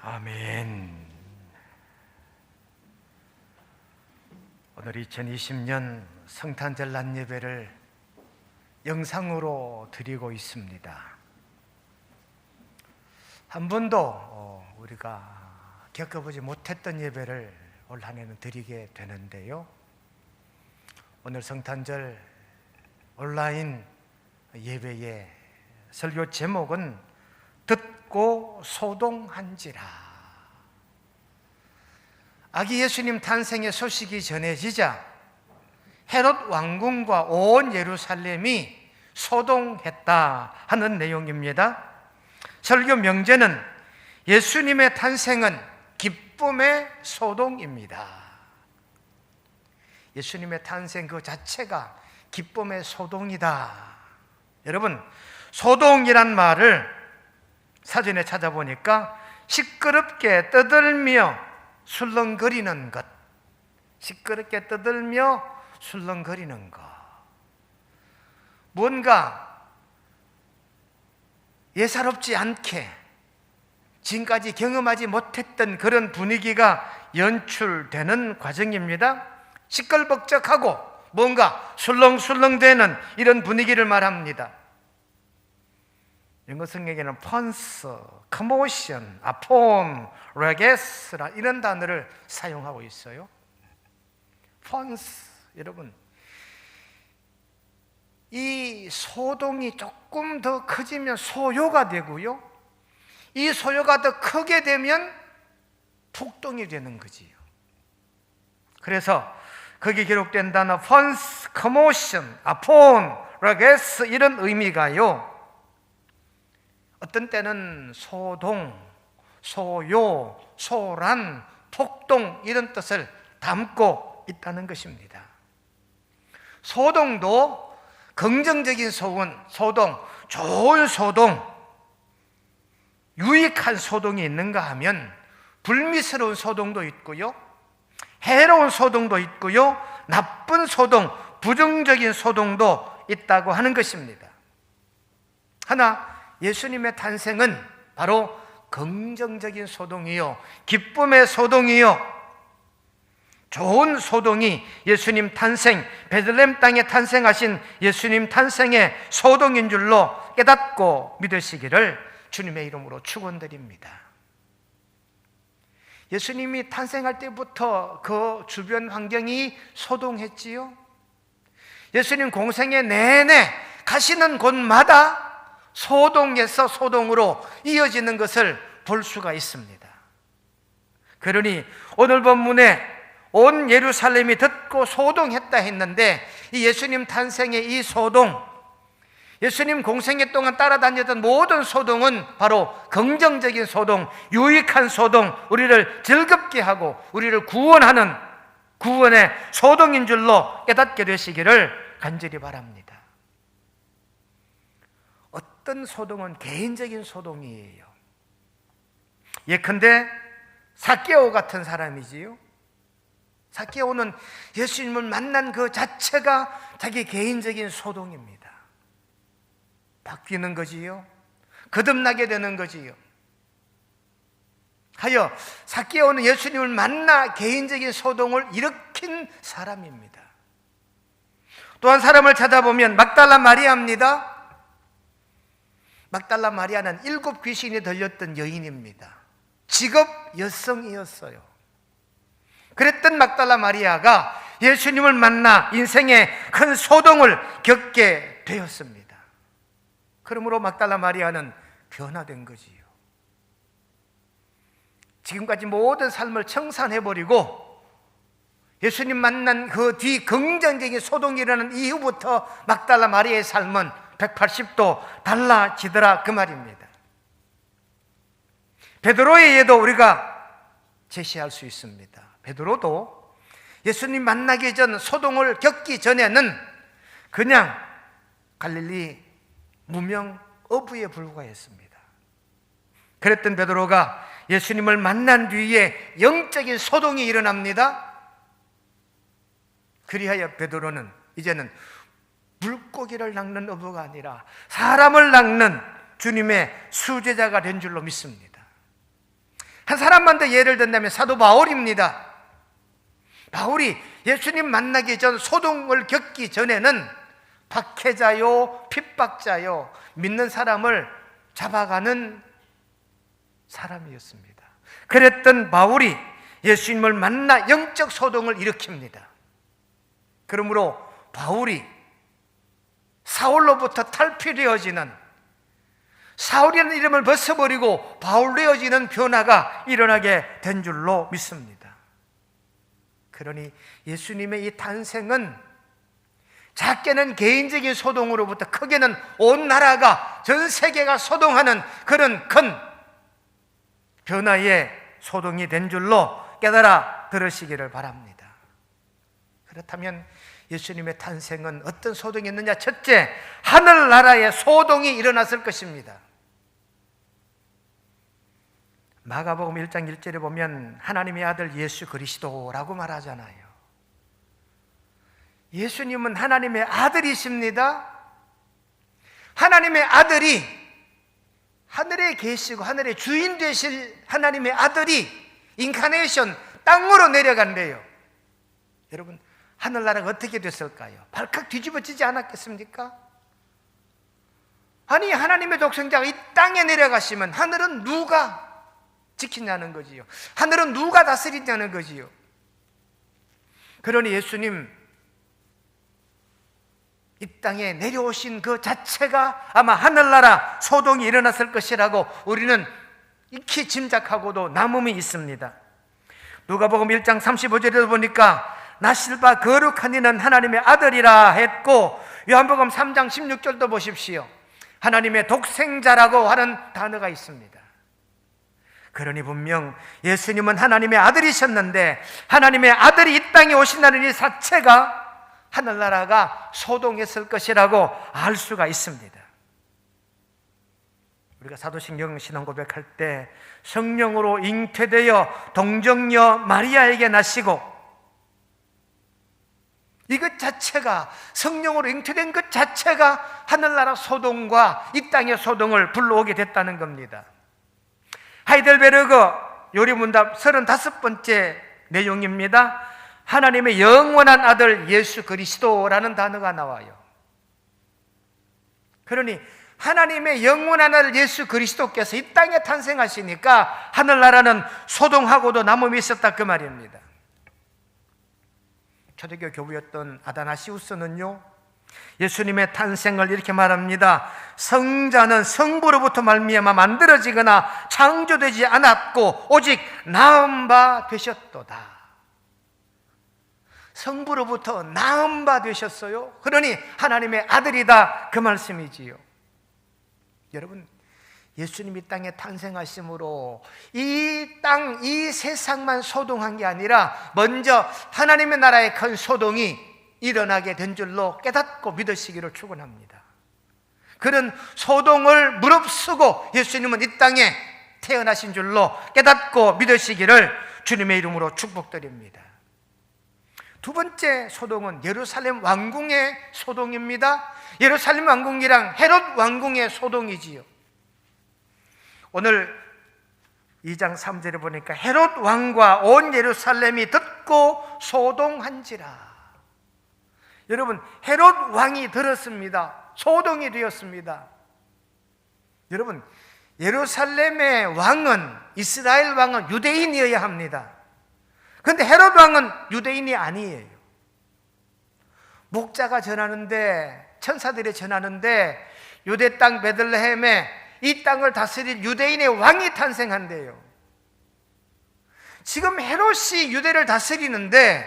아멘. 오늘 2020년 성탄절 낮 예배를 영상으로 드리고 있습니다. 한 번도 우리가 겪어보지 못했던 예배를 올 한 해는 드리게 되는데요. 오늘 성탄절 온라인 예배의 설교 제목은 듣고 소동한지라. 아기 예수님 탄생의 소식이 전해지자 헤롯 왕궁과 온 예루살렘이 소동했다 하는 내용입니다. 설교 명제는 예수님의 탄생은 기쁨의 소동입니다. 예수님의 탄생 그 자체가 기쁨의 소동이다. 여러분, 소동이란 말을 사전에 찾아보니까 시끄럽게 떠들며 술렁거리는 것, 시끄럽게 떠들며 술렁거리는 것, 뭔가 예사롭지 않게 지금까지 경험하지 못했던 그런 분위기가 연출되는 과정입니다. 시끌벅적하고 뭔가 술렁술렁대는 이런 분위기를 말합니다. 영어 성경에는 펀스, 커모션, 아폰, 레게스라 이런 단어를 사용하고 있어요. 펀스, 여러분, 이 소동이 조금 더 커지면 소요가 되고요, 이 소요가 더 크게 되면 폭동이 되는 거지요. 그래서 거기 기록된 단어 펀스, 커모션, 아폰, 레게스 이런 의미가요, 어떤 때는 소동, 소요, 소란, 폭동 이런 뜻을 담고 있다는 것입니다. 소동도 긍정적인 소동, 좋은 소동, 유익한 소동이 있는가 하면 불미스러운 소동도 있고요, 해로운 소동도 있고요, 나쁜 소동, 부정적인 소동도 있다고 하는 것입니다. 하나, 예수님의 탄생은 바로 긍정적인 소동이요, 기쁨의 소동이요, 좋은 소동이 예수님 탄생, 베들레헴 땅에 탄생하신 예수님 탄생의 소동인 줄로 깨닫고 믿으시기를 주님의 이름으로 축원드립니다. 예수님이 탄생할 때부터 그 주변 환경이 소동했지요. 예수님 공생애 내내 가시는 곳마다 소동에서 소동으로 이어지는 것을 볼 수가 있습니다. 그러니 오늘 본문에 온 예루살렘이 듣고 소동했다 했는데, 이 예수님 탄생의 이 소동, 예수님 공생애 동안 따라다녔던 모든 소동은 바로 긍정적인 소동, 유익한 소동, 우리를 즐겁게 하고 우리를 구원하는 구원의 소동인 줄로 깨닫게 되시기를 간절히 바랍니다. 어떤 소동은 개인적인 소동이에요. 예컨대 삭개오 같은 사람이지요. 삭개오는 예수님을 만난 그 자체가 자기 개인적인 소동입니다. 바뀌는 거지요, 거듭나게 되는 거지요. 하여 삭개오는 예수님을 만나 개인적인 소동을 일으킨 사람입니다. 또 한 사람을 찾아보면 막달라 마리아입니다. 막달라 마리아는 7 귀신이 들렸던 여인입니다. 직업 여성이었어요. 그랬던 막달라 마리아가 예수님을 만나 인생의 큰 소동을 겪게 되었습니다. 그러므로 막달라 마리아는 변화된 거지요. 지금까지 모든 삶을 청산해버리고 예수님 만난 그 뒤 긍정적인 소동이 일어난 이후부터 막달라 마리아의 삶은 180도 달라지더라 그 말입니다. 베드로의 예도 우리가 제시할 수 있습니다. 베드로도 예수님 만나기 전 소동을 겪기 전에는 그냥 갈릴리 무명 어부에 불과했습니다. 그랬던 베드로가 예수님을 만난 뒤에 영적인 소동이 일어납니다. 그리하여 베드로는 이제는 물고기를 낚는 어부가 아니라 사람을 낚는 주님의 수제자가 된 줄로 믿습니다. 한 사람만 더 예를 든다면 사도 바울입니다. 바울이 예수님 만나기 전, 소동을 겪기 전에는 박해자요, 핍박자요, 믿는 사람을 잡아가는 사람이었습니다. 그랬던 바울이 예수님을 만나 영적 소동을 일으킵니다. 그러므로 바울이 사울로부터 탈피되어지는, 사울이라는 이름을 벗어버리고 바울로 되어지는 변화가 일어나게 된 줄로 믿습니다. 그러니 예수님의 이 탄생은 작게는 개인적인 소동으로부터 크게는 온 나라가, 전 세계가 소동하는 그런 큰 변화의 소동이 된 줄로 깨달아 들으시기를 바랍니다. 그렇다면 예수님의 탄생은 어떤 소동이 있느냐? 첫째, 하늘나라의 소동이 일어났을 것입니다. 마가복음 1장 1절에 보면 하나님의 아들 예수 그리스도라고 말하잖아요. 예수님은 하나님의 아들이십니다. 하나님의 아들이, 하늘에 계시고 하늘의 주인 되실 하나님의 아들이 인카네이션, 땅으로 내려간대요. 여러분, 하늘나라가 어떻게 됐을까요? 발칵 뒤집어지지 않았겠습니까? 아니, 하나님의 독생자가 이 땅에 내려가시면 하늘은 누가 지키냐는 거지요. 하늘은 누가 다스리냐는 거지요. 그러니 예수님 이 땅에 내려오신 그 자체가 아마 하늘나라 소동이 일어났을 것이라고 우리는 익히 짐작하고도 남음이 있습니다. 누가복음 1장 35절에도 보니까 나실 바 거룩한 이는 하나님의 아들이라 했고, 요한복음 3장 16절도 보십시오. 하나님의 독생자라고 하는 단어가 있습니다. 그러니 분명 예수님은 하나님의 아들이셨는데, 하나님의 아들이 이 땅에 오신다는 이 자체가 하늘나라가 소동했을 것이라고 알 수가 있습니다. 우리가 사도신경 신앙 고백할 때 성령으로 잉태되어 동정녀 마리아에게 나시고, 이것 자체가, 성령으로 잉태된 것 자체가 하늘나라 소동과 이 땅의 소동을 불러오게 됐다는 겁니다. 하이델베르그 요리문답 35번째 내용입니다. 하나님의 영원한 아들 예수 그리스도라는 단어가 나와요. 그러니 하나님의 영원한 아들 예수 그리스도께서 이 땅에 탄생하시니까 하늘나라는 소동하고도 남음이 있었다, 그 말입니다. 초대교 교부였던 아다나시우스는요, 예수님의 탄생을 이렇게 말합니다. 성자는 성부로부터 말미암아 만들어지거나 창조되지 않았고 오직 낳은 바 되셨도다. 성부로부터 낳은 바 되셨어요. 그러니 하나님의 아들이다, 그 말씀이지요. 여러분, 예수님이 땅에 탄생하심으로 이 땅, 이 세상만 소동한 게 아니라 먼저 하나님의 나라의 큰 소동이 일어나게 된 줄로 깨닫고 믿으시기를 축원합니다. 그런 소동을 무릅쓰고 예수님은 이 땅에 태어나신 줄로 깨닫고 믿으시기를 주님의 이름으로 축복드립니다. 두 번째 소동은 예루살렘 왕궁의 소동입니다. 예루살렘 왕궁이랑 헤롯 왕궁의 소동이지요. 오늘 2장 3절에 보니까 헤롯 왕과 온 예루살렘이 듣고 소동한지라. 여러분, 헤롯 왕이 들었습니다. 소동이 되었습니다. 여러분, 예루살렘의 왕은, 이스라엘 왕은 유대인이어야 합니다. 그런데 헤롯 왕은 유대인이 아니에요. 목자가 전하는데, 천사들이 전하는데 유대 땅 베들레헴에 이 땅을 다스릴 유대인의 왕이 탄생한대요. 지금 헤롯이 유대를 다스리는데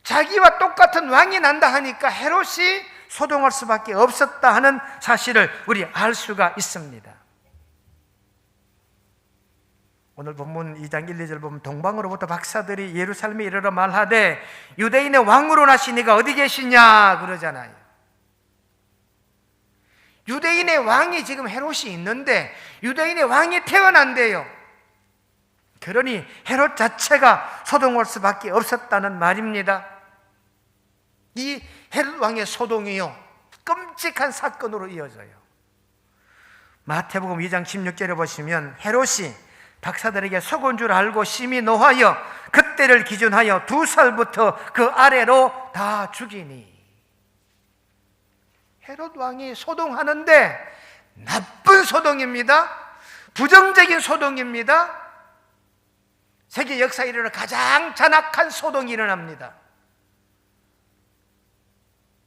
자기와 똑같은 왕이 난다 하니까 헤롯이 소동할 수밖에 없었다 하는 사실을 우리 알 수가 있습니다. 오늘 본문 2장 1, 2절 보면 동방으로부터 박사들이 예루살렘에 이르러 말하되 유대인의 왕으로 나시니가 어디 계시냐 그러잖아요. 유대인의 왕이 지금 헤롯이 있는데 유대인의 왕이 태어난대요. 그러니 헤롯 자체가 소동할 수밖에 없었다는 말입니다. 이 헤롯 왕의 소동이요, 끔찍한 사건으로 이어져요. 마태복음 2장 16절에 보시면 헤롯이 박사들에게 속은 줄 알고 심히 노하여 그때를 기준하여 2살부터 그 아래로 다 죽이니. 헤롯 왕이 소동하는데 나쁜 소동입니다. 부정적인 소동입니다. 세계 역사에 일어나 가장 잔악한 소동이 일어납니다.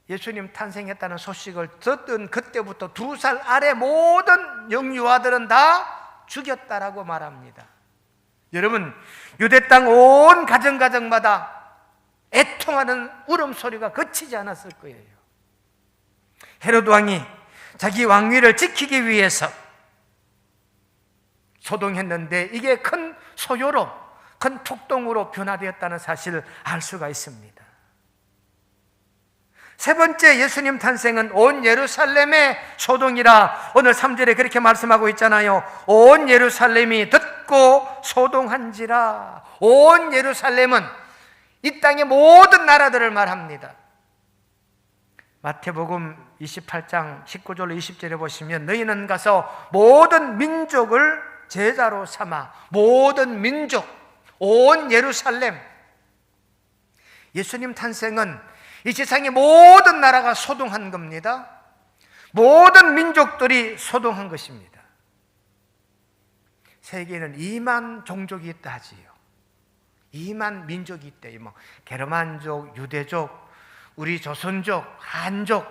예수님 탄생했다는 소식을 듣던 그때부터 2살 아래 모든 영유아들은 다 죽였다라고 말합니다. 여러분, 유대 땅 온 가정가정마다 애통하는 울음소리가 그치지 않았을 거예요. 헤롯 왕이 자기 왕위를 지키기 위해서 소동했는데 이게 큰 소요로, 큰 폭동으로 변화되었다는 사실을 알 수가 있습니다. 세 번째, 예수님 탄생은 온 예루살렘의 소동이라 오늘 3절에 그렇게 말씀하고 있잖아요. 온 예루살렘이 듣고 소동한지라. 온 예루살렘은 이 땅의 모든 나라들을 말합니다. 마태복음 28장 19절로 20절에 보시면 너희는 가서 모든 민족을 제자로 삼아. 모든 민족, 온 예루살렘. 예수님 탄생은 이 세상의 모든 나라가 소동한 겁니다. 모든 민족들이 소동한 것입니다. 세계에는 2만 종족이 있다 하지요. 2만 민족이 있대요. 뭐 게르만족, 유대족, 우리 조선족, 한족,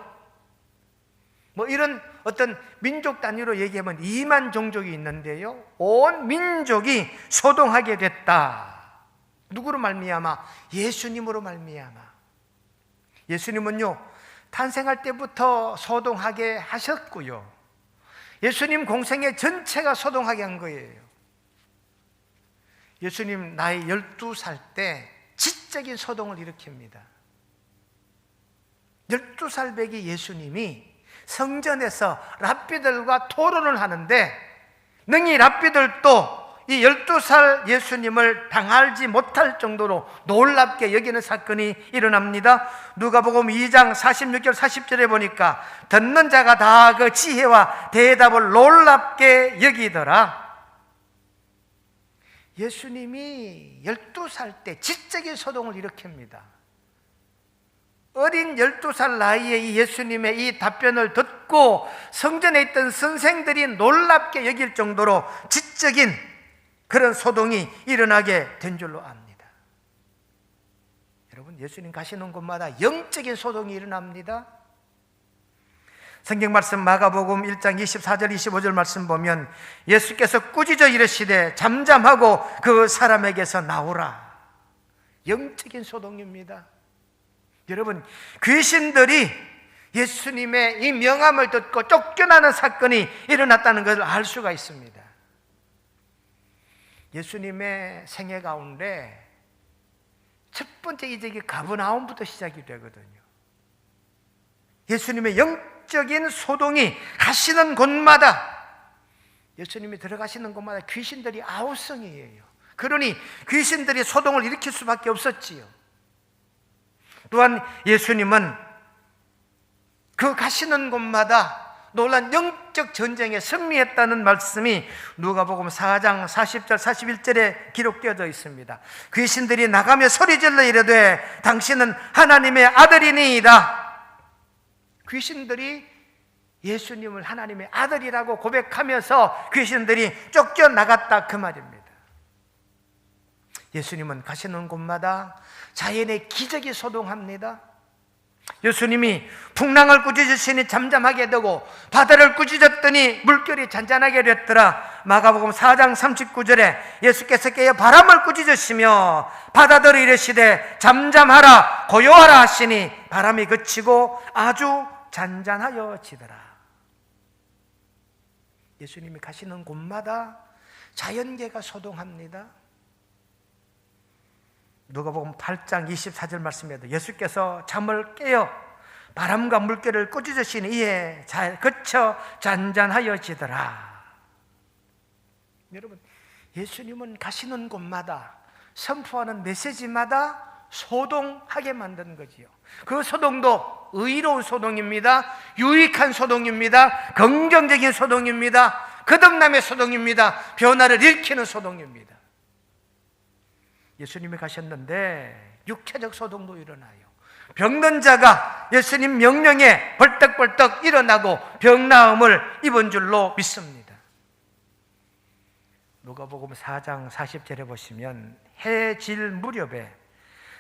뭐 이런 어떤 민족 단위로 얘기하면 2만 종족이 있는데요, 온 민족이 소동하게 됐다. 누구로 말미암아? 예수님으로 말미암아. 예수님은요, 탄생할 때부터 소동하게 하셨고요, 예수님 공생의 전체가 소동하게 한 거예요. 예수님 나이 12살 때 지적인 소동을 일으킵니다. 12살 배기 예수님이 성전에서 랍비들과 토론을 하는데 능히 랍비들도 이 12살 예수님을 당하지 못할 정도로 놀랍게 여기는 사건이 일어납니다. 누가복음 2장 46절 40절에 보니까 듣는 자가 다 그 지혜와 대답을 놀랍게 여기더라. 예수님이 12살 때 지적인 소동을 일으킵니다. 어린 12살 나이에 이 예수님의 이 답변을 듣고 성전에 있던 선생들이 놀랍게 여길 정도로 지적인 그런 소동이 일어나게 된 줄로 압니다. 여러분, 예수님 가시는 곳마다 영적인 소동이 일어납니다. 성경 말씀 마가복음 1장 24절 25절 말씀 보면 예수께서 꾸짖어 이르시되 잠잠하고 그 사람에게서 나오라. 영적인 소동입니다. 여러분, 귀신들이 예수님의 이 명함을 듣고 쫓겨나는 사건이 일어났다는 것을 알 수가 있습니다. 예수님의 생애 가운데 첫 번째 이적이 가버나움부터 시작이 되거든요. 예수님의 영적인 소동이 가시는 곳마다, 예수님이 들어가시는 곳마다 귀신들이 아우성이에요. 그러니 귀신들이 소동을 일으킬 수밖에 없었지요. 또한 예수님은 그 가시는 곳마다 놀란 영적 전쟁에 승리했다는 말씀이 누가복음 4장 40절 41절에 기록되어져 있습니다. 귀신들이 나가며 소리질러 이르되 당신은 하나님의 아들이니이다. 귀신들이 예수님을 하나님의 아들이라고 고백하면서 귀신들이 쫓겨나갔다, 그 말입니다. 예수님은 가시는 곳마다 자연의 기적이 소동합니다. 예수님이 풍랑을 꾸짖으시니 잠잠하게 되고 바다를 꾸짖었더니 물결이 잔잔하게 됐더라. 마가복음 4장 39절에 예수께서 깨어 바람을 꾸짖으시며 바다들이 이르시되 잠잠하라 고요하라 하시니 바람이 그치고 아주 잔잔하여지더라. 예수님이 가시는 곳마다 자연계가 소동합니다. 누가복음 8장 24절 말씀에도 예수께서 잠을 깨어 바람과 물결을 꾸짖으시니 이에 잘 그쳐 잔잔하여지더라. 여러분, 예수님은 가시는 곳마다 선포하는 메시지마다 소동하게 만든 거지요. 그 소동도 의로운 소동입니다. 유익한 소동입니다. 긍정적인 소동입니다. 거듭남의 소동입니다. 변화를 일으키는 소동입니다. 예수님이 가셨는데 육체적 소동도 일어나요. 병든 자가 예수님 명령에 벌떡벌떡 일어나고 병나음을 입은 줄로 믿습니다. 누가복음 4장 40절에 보시면 해 질 무렵에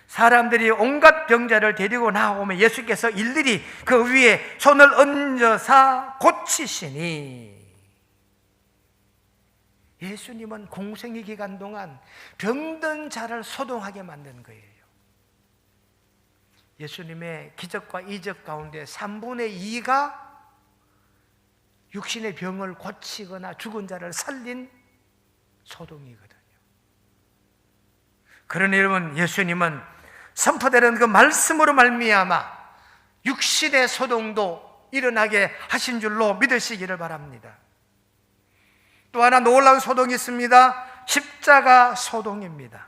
사람들이 온갖 병자를 데리고 나오면 예수께서 일일이 그 위에 손을 얹어서 고치시니, 예수님은 공생의 기간 동안 병든 자를 소동하게 만든 거예요. 예수님의 기적과 이적 가운데 3분의 2가 육신의 병을 고치거나 죽은 자를 살린 소동이거든요. 그러니 여러분, 예수님은 선포되는 그 말씀으로 말미암아 육신의 소동도 일어나게 하신 줄로 믿으시기를 바랍니다. 또 하나 놀라운 소동이 있습니다. 십자가 소동입니다.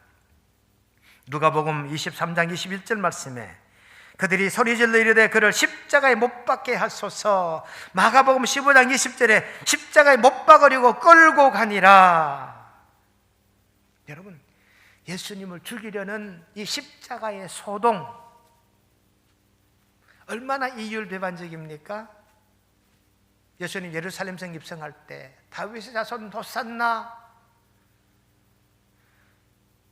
누가복음 23장 21절 말씀에 그들이 소리질러 이르되 그를 십자가에 못 박게 하소서. 마가복음 15장 20절에 십자가에 못 박으려고 끌고 가니라. 여러분, 예수님을 죽이려는 이 십자가의 소동, 얼마나 이율배반적입니까? 예수님 예루살렘 성 입성할 때 다윗의 자손 호산나,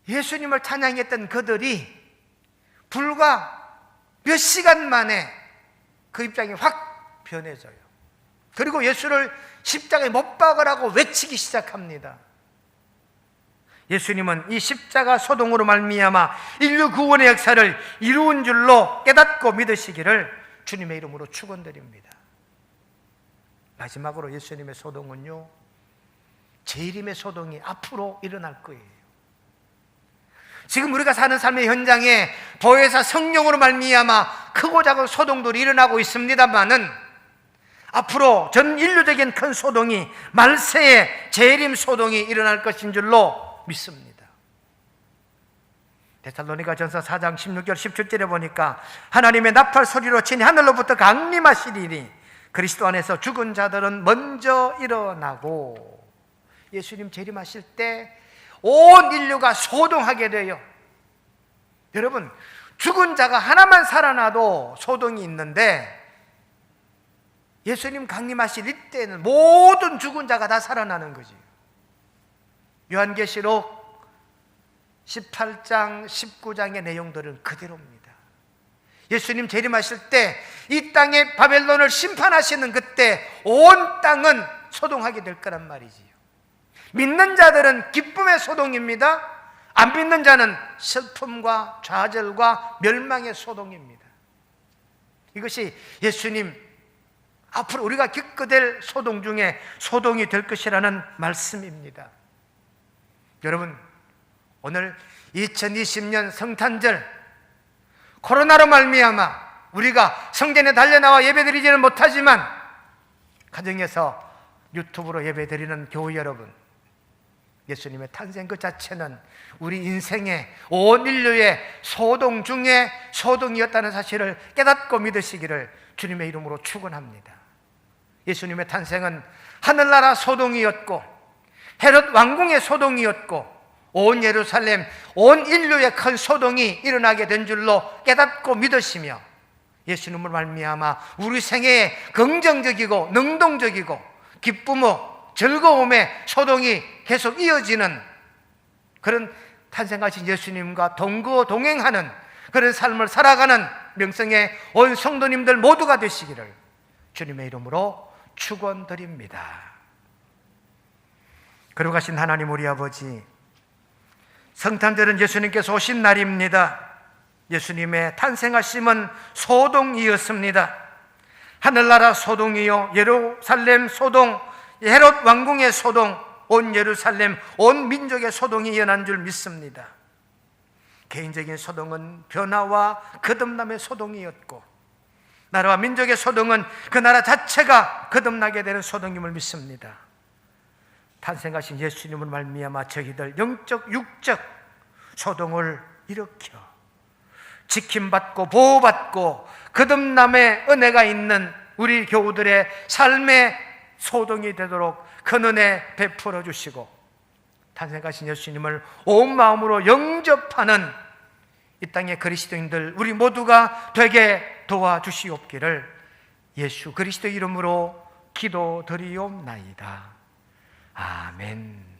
예수님을 찬양했던 그들이 불과 몇 시간 만에 그 입장이 확 변해져요. 그리고 예수를 십자가에 못 박으라고 외치기 시작합니다. 예수님은 이 십자가 소동으로 말미암아 인류 구원의 역사를 이루은 줄로 깨닫고 믿으시기를 주님의 이름으로 축원드립니다. 마지막으로 예수님의 소동은요, 재림의 소동이 앞으로 일어날 거예요. 지금 우리가 사는 삶의 현장에 보혜사 성령으로 말미암아 크고 작은 소동들이 일어나고 있습니다만은 앞으로 전 인류적인 큰 소동이, 말세의 재림 소동이 일어날 것인 줄로 믿습니다. 데살로니가 전서 4장 16절 17절에 보니까 하나님의 나팔 소리로 친히 하늘로부터 강림하시리니 그리스도 안에서 죽은 자들은 먼저 일어나고, 예수님 재림하실 때 온 인류가 소동하게 돼요. 여러분, 죽은 자가 하나만 살아나도 소동이 있는데 예수님 강림하실 이때는 모든 죽은 자가 다 살아나는 거지. 요한계시록 18장 19장의 내용들은 그대로입니다. 예수님 재림하실 때 이 땅에 바벨론을 심판하시는 그때 온 땅은 소동하게 될 거란 말이지요. 믿는 자들은 기쁨의 소동입니다. 안 믿는 자는 슬픔과 좌절과 멸망의 소동입니다. 이것이 예수님 앞으로 우리가 겪게 될 소동 중에 소동이 될 것이라는 말씀입니다. 여러분, 오늘 2020년 성탄절, 코로나로 말미암아 우리가 성전에 달려나와 예배드리지는 못하지만 가정에서 유튜브로 예배드리는 교우 여러분, 예수님의 탄생 그 자체는 우리 인생의 온 인류의 소동 중에 소동이었다는 사실을 깨닫고 믿으시기를 주님의 이름으로 축원합니다. 예수님의 탄생은 하늘나라 소동이었고 헤롯 왕궁의 소동이었고 온 예루살렘, 온 인류의 큰 소동이 일어나게 된 줄로 깨닫고 믿으시며 예수님을 말미암아 우리 생애에 긍정적이고 능동적이고 기쁨의 즐거움의 소동이 계속 이어지는 그런 탄생하신 예수님과 동행하는 그런 삶을 살아가는 명성의 온 성도님들 모두가 되시기를 주님의 이름으로 축원드립니다. 거룩하신 하나님 우리 아버지, 성탄절은 예수님께서 오신 날입니다. 예수님의 탄생하심은 소동이었습니다. 하늘나라 소동이요, 예루살렘 소동, 헤롯 왕궁의 소동, 온 예루살렘, 온 민족의 소동이 일어난 줄 믿습니다. 개인적인 소동은 변화와 거듭남의 소동이었고 나라와 민족의 소동은 그 나라 자체가 거듭나게 되는 소동임을 믿습니다. 탄생하신 예수님을 말미암아 저희들 영적 육적 소동을 일으켜 지킴받고 보호받고 거듭남의 은혜가 있는 우리 교우들의 삶의 소동이 되도록 그 은혜 베풀어 주시고, 탄생하신 예수님을 온 마음으로 영접하는 이 땅의 그리스도인들 우리 모두가 되게 도와주시옵기를 예수 그리스도 이름으로 기도드리옵나이다. 아멘.